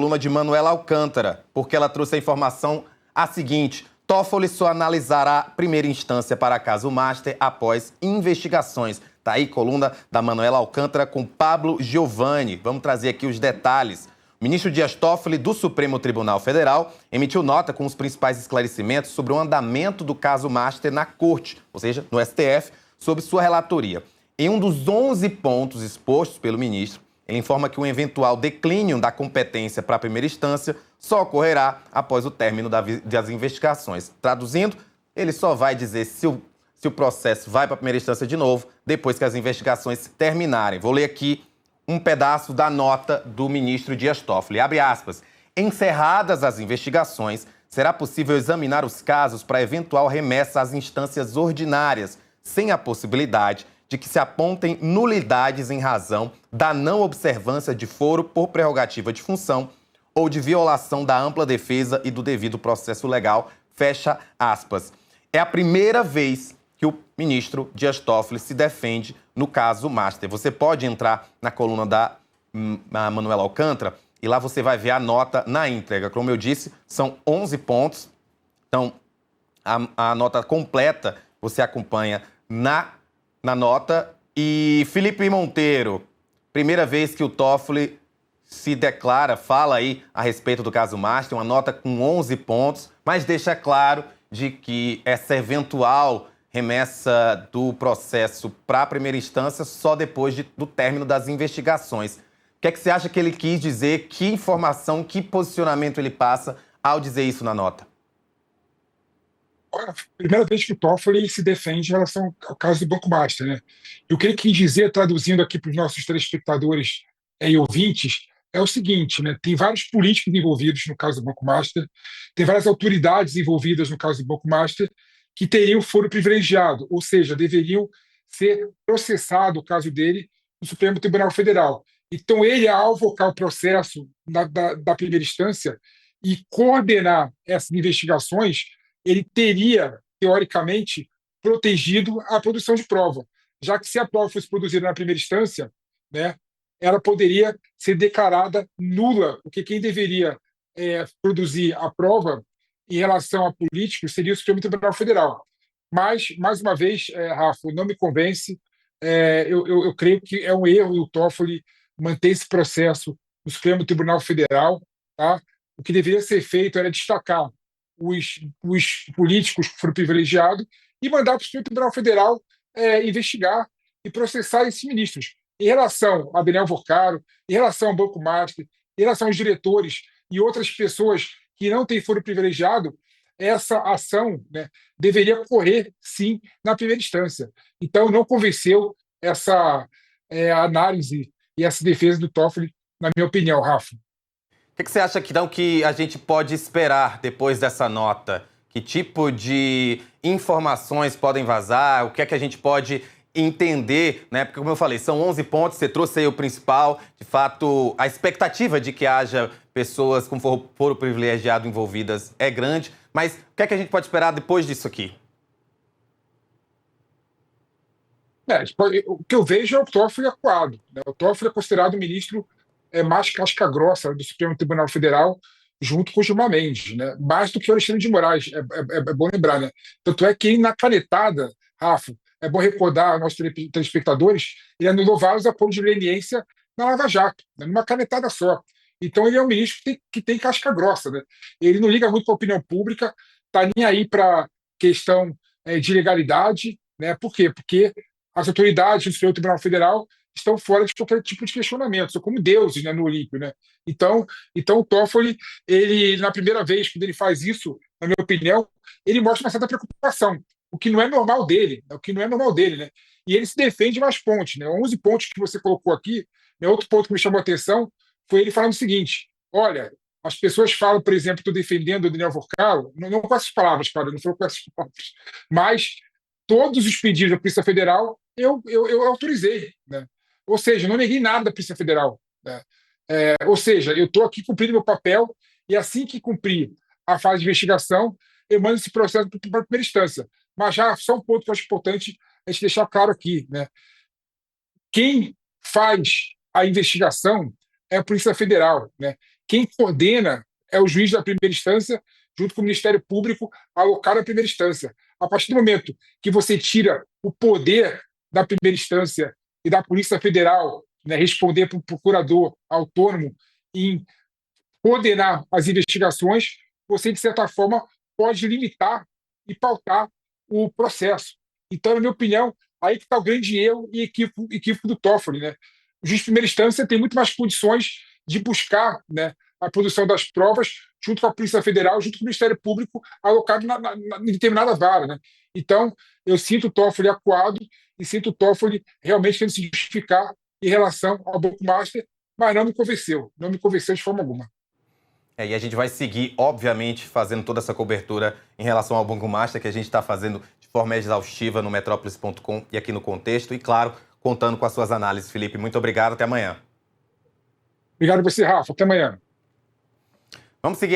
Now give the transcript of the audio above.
coluna de Manuela Alcântara, porque ela trouxe a informação a seguinte: Toffoli só analisará primeira instância para caso Master após investigações. Tá aí, coluna da Manuela Alcântara com Pablo Giovanni. Vamos trazer aqui os detalhes. O ministro Dias Toffoli, do Supremo Tribunal Federal, emitiu nota com os principais esclarecimentos sobre o andamento do caso Master na Corte, ou seja, no STF, sob sua relatoria. Em um dos 11 pontos expostos pelo ministro, ele informa que um eventual declínio da competência para a primeira instância só ocorrerá após o término das investigações. Traduzindo, ele só vai dizer se o processo vai para a primeira instância de novo depois que as investigações terminarem. Vou ler aqui um pedaço da nota do ministro Dias Toffoli. Abre aspas. Encerradas as investigações, será possível examinar os casos para eventual remessa às instâncias ordinárias, sem a possibilidade de que se apontem nulidades em razão da não observância de foro por prerrogativa de função ou de violação da ampla defesa e do devido processo legal. Fecha aspas. É a primeira vez que o ministro Dias Toffoli se defende no caso Master. Você pode entrar na coluna da Manuela Alcântara e lá você vai ver a nota na íntegra. Como eu disse, são 11 pontos. Então, a nota completa você acompanha na nota. E Felipe Monteiro, primeira vez que o Toffoli se declara, fala aí a respeito do caso Master, uma nota com 11 pontos, mas deixa claro de que essa eventual remessa do processo para a primeira instância só depois do término das investigações. O que é que você acha que ele quis dizer? Que informação, que posicionamento ele passa ao dizer isso na nota? Olha, primeira vez que o Toffoli se defende em relação ao caso do Banco Master, né? E o que ele quis dizer, traduzindo aqui para os nossos telespectadores e ouvintes, é o seguinte, né? Tem vários políticos envolvidos no caso do Banco Master, tem várias autoridades envolvidas no caso do Banco Master que teriam foro privilegiado, ou seja, deveriam ser processado o caso dele no Supremo Tribunal Federal. Então, ele, ao avocar o processo da primeira instância e coordenar essas investigações, ele teria, teoricamente, protegido a produção de prova, já que se a prova fosse produzida na primeira instância, né, ela poderia ser declarada nula, porque quem deveria produzir a prova em relação a políticos seria o Supremo Tribunal Federal. Mas, mais uma vez, Rafa, não me convence. Eu creio que é um erro o Toffoli manter esse processo no Supremo Tribunal Federal. Tá? O que deveria ser feito era destacar os políticos que foram privilegiados e mandar para o Supremo Tribunal Federal investigar e processar esses ministros. Em relação a Daniel Vorcaro, em relação ao Banco Master, em relação aos diretores e outras pessoas que não têm foro privilegiado, essa ação, né, deveria correr, sim, na primeira instância. Então, não convenceu essa análise e essa defesa do Toffoli, na minha opinião, Rafa. O que você acha então, que a gente pode esperar depois dessa nota? Que tipo de informações podem vazar? O que é que a gente pode entender, né? Porque, como eu falei, são 11 pontos, você trouxe aí o principal. De fato, a expectativa de que haja pessoas com foro privilegiado envolvidas é grande. Mas o que é que a gente pode esperar depois disso aqui? O que eu vejo é o Toffoli acuado, né? O Toffoli é considerado o ministro mais casca-grossa do Supremo Tribunal Federal, junto com o Gilmar Mendes, né? Mais do que o Alexandre de Moraes, é bom lembrar, né? Tanto é que ele, na canetada, Rafa, é bom recordar aos nossos telespectadores, ele anulou vários acordos de leniência na Lava Jato, né? Numa canetada só. Então ele é um ministro que tem casca grossa, né? Ele não liga muito para a opinião pública, está nem aí para questão de legalidade, né? Por quê? Porque as autoridades do Supremo Tribunal Federal estão fora de qualquer tipo de questionamento, são como deuses, né, no Olímpio, né? Então o Toffoli, ele, na primeira vez, quando ele faz isso, na minha opinião, ele mostra uma certa preocupação, o que não é normal dele, né? E ele se defende mais pontos, né? 11 pontos que você colocou aqui, né? Outro ponto que me chamou a atenção foi ele falando o seguinte: olha, as pessoas falam, por exemplo, estou defendendo o Daniel Vorcaro, não com essas palavras, cara, não foram com essas palavras, mas todos os pedidos da Polícia Federal eu autorizei, né? Ou seja, não neguei nada da Polícia Federal, né? Ou seja, eu estou aqui cumprindo meu papel e assim que cumprir a fase de investigação, eu mando esse processo para a primeira instância. Mas já só um ponto que eu acho importante a gente deixar claro aqui, né? Quem faz a investigação é a Polícia Federal, né? quem coordena é o juiz da primeira instância, junto com o Ministério Público, alocado à primeira instância. A partir do momento que você tira o poder da primeira instância e da Polícia Federal, né, responder para o procurador autônomo em coordenar as investigações, você, de certa forma, pode limitar e pautar o processo. Então, na minha opinião, aí que está o grande erro e equívoco do Toffoli, né? O juiz de primeira instância tem muito mais condições de buscar, né, a produção das provas junto com a Polícia Federal, junto com o Ministério Público, alocado em determinada vara, né? Então, eu sinto o Toffoli acuado e sinto o Toffoli realmente querendo se justificar em relação ao Banco Master, mas não me convenceu de forma alguma. E a gente vai seguir, obviamente, fazendo toda essa cobertura em relação ao Banco Master, que a gente está fazendo de forma exaustiva no Metrópolis.com e aqui no Contexto. E, claro, contando com as suas análises. Felipe, muito obrigado. Até amanhã. Obrigado a você, Rafa. Até amanhã. Vamos seguir.